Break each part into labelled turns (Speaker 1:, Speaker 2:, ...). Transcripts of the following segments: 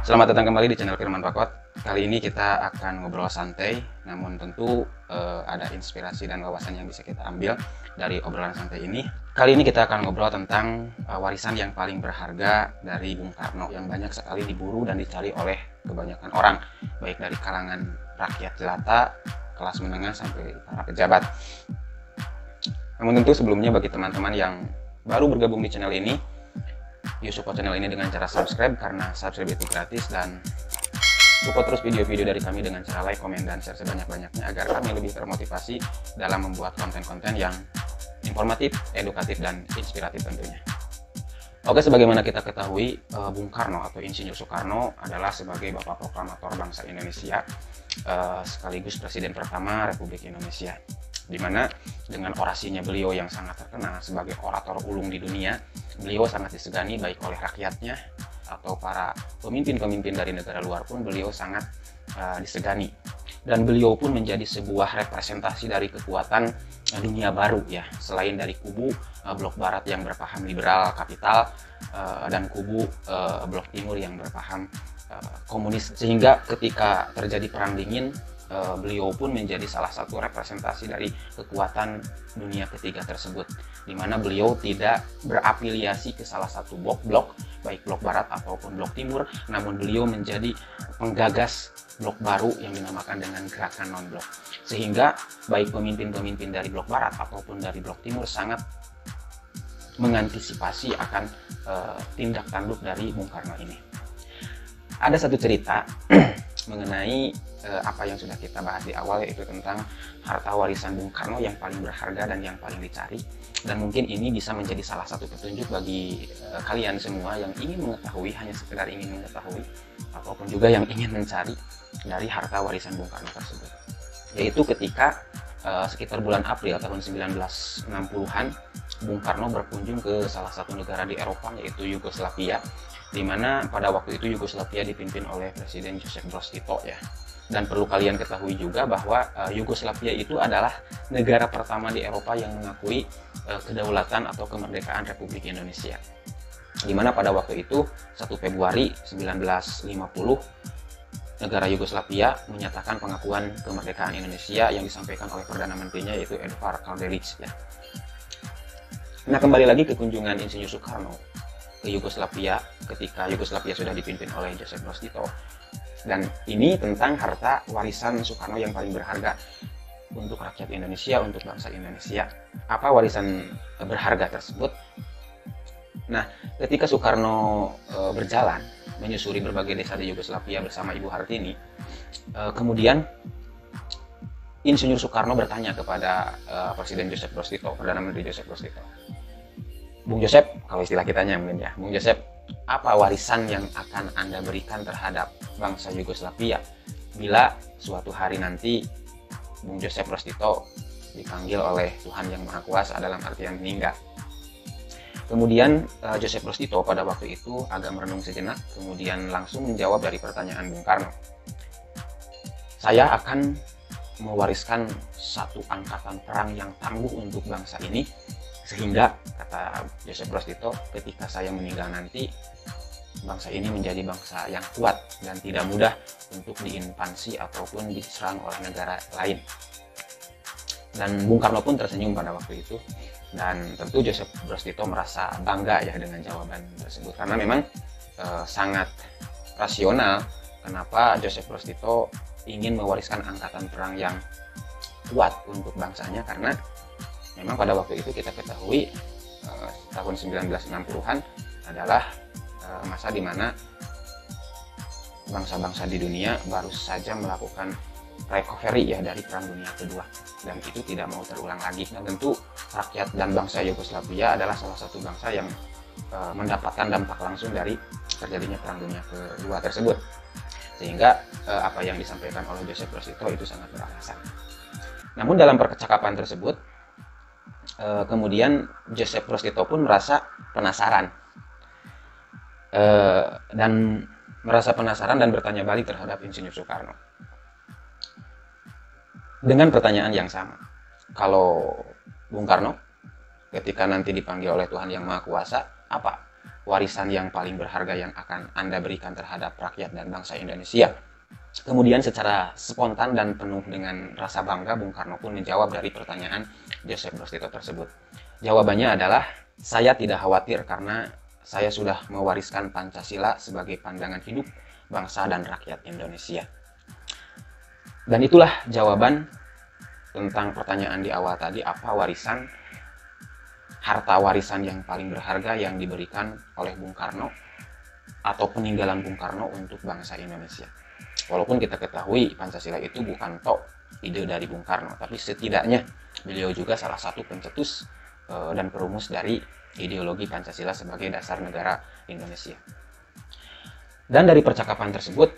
Speaker 1: Selamat datang kembali di channel Firman Pakot. Kali ini kita akan ngobrol santai, namun tentu ada inspirasi dan wawasan yang bisa kita ambil dari obrolan santai ini. Kali ini kita akan ngobrol tentang warisan yang paling berharga dari Bung Karno yang banyak sekali diburu dan dicari oleh kebanyakan orang, baik dari kalangan rakyat jelata, kelas menengah sampai para pejabat. Namun tentu sebelumnya bagi teman-teman yang baru bergabung di channel ini, yuk support channel ini dengan cara subscribe, karena subscribe itu gratis, dan support terus video-video dari kami dengan cara like, komen, dan share sebanyak-banyaknya agar kami lebih termotivasi dalam membuat konten-konten yang informatif, edukatif, dan inspiratif tentunya. Oke, sebagaimana kita ketahui, Bung Karno atau Insinyur Soekarno adalah sebagai Bapak Proklamator Bangsa Indonesia, sekaligus Presiden pertama Republik Indonesia, di mana dengan orasinya beliau yang sangat terkenal sebagai orator ulung di dunia, beliau sangat disegani baik oleh rakyatnya atau para pemimpin-pemimpin dari negara luar pun beliau sangat disegani. Dan beliau pun menjadi sebuah representasi dari kekuatan dunia baru ya, selain dari kubu blok barat yang berpaham liberal kapital dan kubu blok timur yang berpaham komunis, sehingga ketika terjadi perang dingin, beliau pun menjadi salah satu representasi dari kekuatan dunia ketiga tersebut, di mana beliau tidak berafiliasi ke salah satu blok, baik blok barat ataupun blok timur, namun beliau menjadi penggagas blok baru yang dinamakan dengan gerakan non-blok, sehingga baik pemimpin-pemimpin dari blok barat ataupun dari blok timur sangat mengantisipasi akan tindak tanduk dari Bung Karno ini. Ada satu cerita mengenai apa yang sudah kita bahas di awal, yaitu tentang harta warisan Bung Karno yang paling berharga dan yang paling dicari, dan mungkin ini bisa menjadi salah satu petunjuk bagi kalian semua yang ingin mengetahui, hanya sekedar ingin mengetahui, ataupun juga yang ingin mencari dari harta warisan Bung Karno tersebut, yaitu ketika sekitar bulan April tahun 1960-an, Bung Karno berkunjung ke salah satu negara di Eropa, yaitu Yugoslavia, di mana pada waktu itu Yugoslavia dipimpin oleh Presiden Joseph Broz Tito ya. Dan perlu kalian ketahui juga bahwa Yugoslavia itu adalah negara pertama di Eropa yang mengakui kedaulatan atau kemerdekaan Republik Indonesia. Di mana pada waktu itu 1 Februari 1950 negara Yugoslavia menyatakan pengakuan kemerdekaan Indonesia yang disampaikan oleh Perdana Menterinya, yaitu Edvard Karađorđević ya. Nah, kembali lagi ke kunjungan Insinyur Soekarno ke Yugoslavia ketika Yugoslavia sudah dipimpin oleh Joseph Broz Tito. Dan ini tentang harta warisan Soekarno yang paling berharga untuk rakyat Indonesia, untuk bangsa Indonesia. Apa warisan berharga tersebut? Nah, ketika Soekarno berjalan menyusuri berbagai desa di Yugoslavia bersama Ibu Hartini, kemudian Insinyur Soekarno bertanya kepada Presiden Joseph Broz Tito, Perdana Menteri Joseph Broz Tito, Bung Joseph, kalau istilah kitanya mungkin ya, Bung Joseph, apa warisan yang akan Anda berikan terhadap bangsa Yugoslavia bila suatu hari nanti Bung Joseph Broz Tito dipanggil oleh Tuhan Yang Maha Kuasa dalam artian meninggal? Kemudian Joseph Broz Tito pada waktu itu agak merenung sejenak, kemudian langsung menjawab dari pertanyaan Bung Karno. Saya akan mewariskan satu angkatan perang yang tangguh untuk bangsa ini, sehingga, kata Joseph Broz Tito, ketika saya meninggal nanti, bangsa ini menjadi bangsa yang kuat dan tidak mudah untuk diinvasi ataupun diserang oleh negara lain. Dan Bung Karno pun tersenyum pada waktu itu, dan tentu Joseph Broz Tito merasa bangga ya dengan jawaban tersebut, karena memang sangat rasional kenapa Joseph Broz Tito ingin mewariskan angkatan perang yang kuat untuk bangsanya, karena memang pada waktu itu kita ketahui tahun 1960-an adalah masa di mana bangsa-bangsa di dunia baru saja melakukan recovery ya dari Perang Dunia Kedua, dan itu tidak mau terulang lagi. Dan tentu rakyat dan bangsa Yugoslavia adalah salah satu bangsa yang mendapatkan dampak langsung dari terjadinya Perang Dunia Kedua tersebut, sehingga apa yang disampaikan oleh Joseph Broz Tito itu sangat beralasan. Namun dalam percakapan tersebut, kemudian Joseph Broz Tito pun merasa penasaran dan bertanya balik terhadap Insinyur Soekarno dengan pertanyaan yang sama. Kalau Bung Karno ketika nanti dipanggil oleh Tuhan Yang Maha Kuasa, apa warisan yang paling berharga yang akan Anda berikan terhadap rakyat dan bangsa Indonesia? Kemudian secara spontan dan penuh dengan rasa bangga, Bung Karno pun menjawab dari pertanyaan Joseph Broz Tito tersebut. Jawabannya adalah, saya tidak khawatir karena saya sudah mewariskan Pancasila sebagai pandangan hidup bangsa dan rakyat Indonesia. Dan itulah jawaban tentang pertanyaan di awal tadi, apa harta warisan yang paling berharga yang diberikan oleh Bung Karno atau peninggalan Bung Karno untuk bangsa Indonesia. Walaupun kita ketahui Pancasila itu bukan tok ide dari Bung Karno, tapi setidaknya beliau juga salah satu pencetus dan perumus dari ideologi Pancasila sebagai dasar negara Indonesia. Dan dari percakapan tersebut,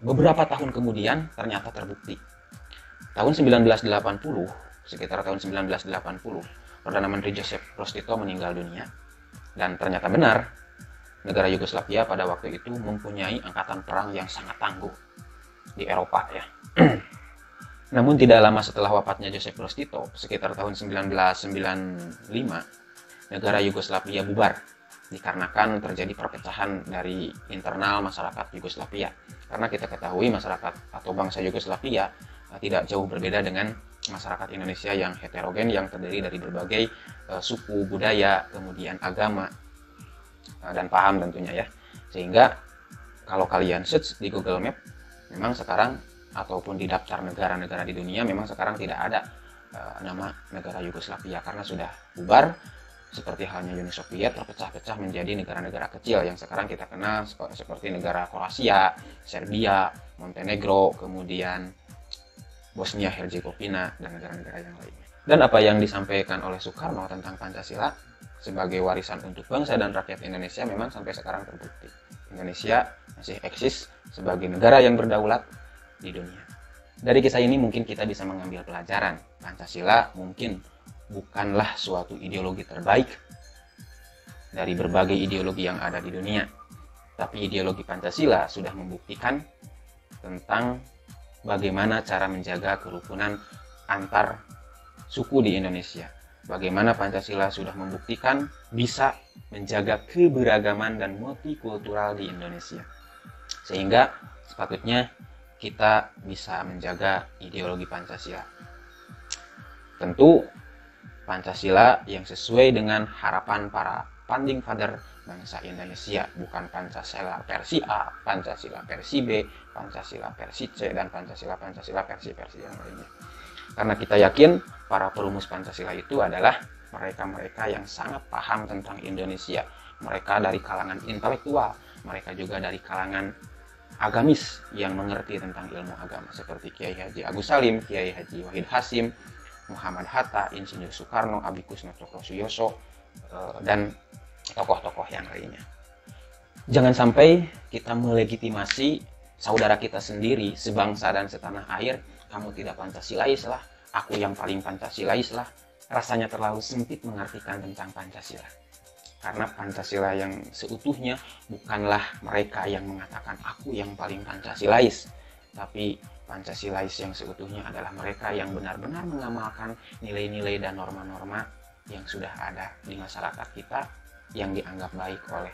Speaker 1: beberapa tahun kemudian ternyata terbukti. Tahun 1980, sekitar tahun 1980, Perdana Menteri Joseph Broz Tito meninggal dunia. Dan ternyata benar, negara Yugoslavia pada waktu itu mempunyai angkatan perang yang sangat tangguh di Eropa ya. Namun tidak lama setelah wafatnya Joseph Broz Tito, sekitar tahun 1995, negara Yugoslavia bubar dikarenakan terjadi perpecahan dari internal masyarakat Yugoslavia. Karena kita ketahui masyarakat atau bangsa Yugoslavia tidak jauh berbeda dengan masyarakat Indonesia yang heterogen, yang terdiri dari berbagai suku, budaya, kemudian agama, dan paham tentunya ya. Sehingga kalau kalian search di Google Map, memang sekarang ataupun di daftar negara-negara di dunia, memang sekarang tidak ada nama negara Yugoslavia karena sudah bubar. Seperti halnya Uni Soviet terpecah-pecah menjadi negara-negara kecil yang sekarang kita kenal seperti negara Kroasia, Serbia, Montenegro, kemudian Bosnia Herzegovina, dan negara-negara yang lainnya. Dan apa yang disampaikan oleh Soekarno tentang Pancasila sebagai warisan untuk bangsa dan rakyat Indonesia memang sampai sekarang terbukti. Indonesia masih eksis sebagai negara yang berdaulat di dunia. Dari kisah ini mungkin kita bisa mengambil pelajaran. Pancasila mungkin bukanlah suatu ideologi terbaik dari berbagai ideologi yang ada di dunia. Tapi ideologi Pancasila sudah membuktikan tentang bagaimana cara menjaga kerukunan antar suku di Indonesia. Bagaimana Pancasila sudah membuktikan bisa menjaga keberagaman dan multikultural di Indonesia. Sehingga sepatutnya kita bisa menjaga ideologi Pancasila. Tentu Pancasila yang sesuai dengan harapan para founding father bangsa Indonesia, bukan Pancasila versi A, Pancasila versi B, Pancasila versi C, dan Pancasila versi yang lainnya. Karena kita yakin para perumus Pancasila itu adalah mereka-mereka yang sangat paham tentang Indonesia. Mereka dari kalangan intelektual, mereka juga dari kalangan agamis yang mengerti tentang ilmu agama seperti Kiai Haji Agus Salim, Kiai Haji Wahid Hasyim, Muhammad Hatta, Insinyur Soekarno, Abhikusno Tjokrosuyoso, dan tokoh-tokoh yang lainnya. Jangan sampai kita melegitimasi saudara kita sendiri, sebangsa dan setanah air. Kamu tidak Pancasilais lah, aku yang paling Pancasilais lah. Rasanya terlalu sempit mengartikan tentang Pancasila. Karena Pancasila yang seutuhnya bukanlah mereka yang mengatakan aku yang paling Pancasilais, tapi Pancasilais yang seutuhnya adalah mereka yang benar-benar mengamalkan nilai-nilai dan norma-norma yang sudah ada di masyarakat kita, yang dianggap baik oleh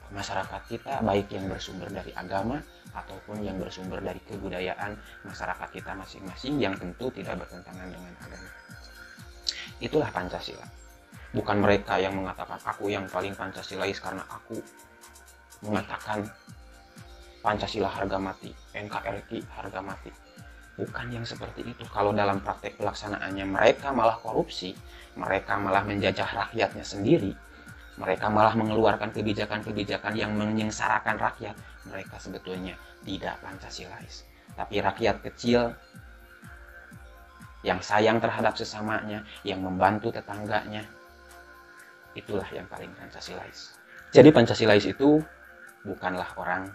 Speaker 1: masyarakat kita, baik yang bersumber dari agama ataupun yang bersumber dari kebudayaan masyarakat kita masing-masing yang tentu tidak bertentangan dengan agama. Itulah Pancasila. Bukan mereka yang mengatakan aku yang paling Pancasilais karena aku mengatakan Pancasila harga mati, NKRI harga mati. Bukan yang seperti itu. Kalau dalam praktek pelaksanaannya mereka malah korupsi, mereka malah menjajah rakyatnya sendiri, mereka malah mengeluarkan kebijakan-kebijakan yang menyengsarakan rakyat. Mereka sebetulnya tidak Pancasilais. Tapi rakyat kecil yang sayang terhadap sesamanya, yang membantu tetangganya, itulah yang paling Pancasilais. Jadi Pancasilais itu bukanlah orang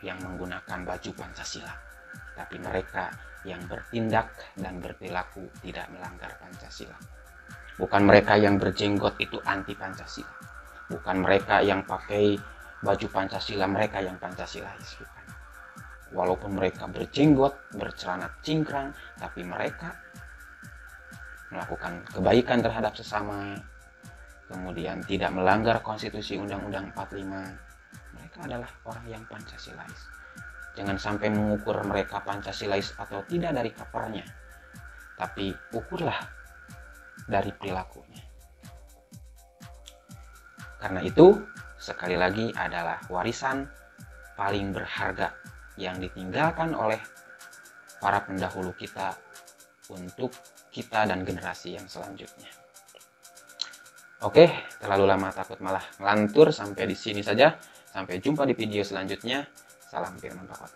Speaker 1: yang menggunakan baju Pancasila, tapi mereka yang bertindak dan berperilaku tidak melanggar Pancasila. Bukan mereka yang berjenggot itu anti Pancasila. Bukan mereka yang pakai baju Pancasila, mereka yang Pancasilais. Bukan. Walaupun mereka berjenggot, bercelana cingkrang, tapi mereka melakukan kebaikan terhadap sesama, kemudian tidak melanggar konstitusi Undang-Undang 45, mereka adalah orang yang Pancasilais. Jangan sampai mengukur mereka Pancasilais atau tidak dari kapernya, tapi ukurlah dari perilakunya. Karena itu, sekali lagi adalah warisan paling berharga yang ditinggalkan oleh para pendahulu kita untuk kita dan generasi yang selanjutnya. Oke, terlalu lama takut malah ngelantur, sampai di sini saja. Sampai jumpa di video selanjutnya. Salam Firman Pakot.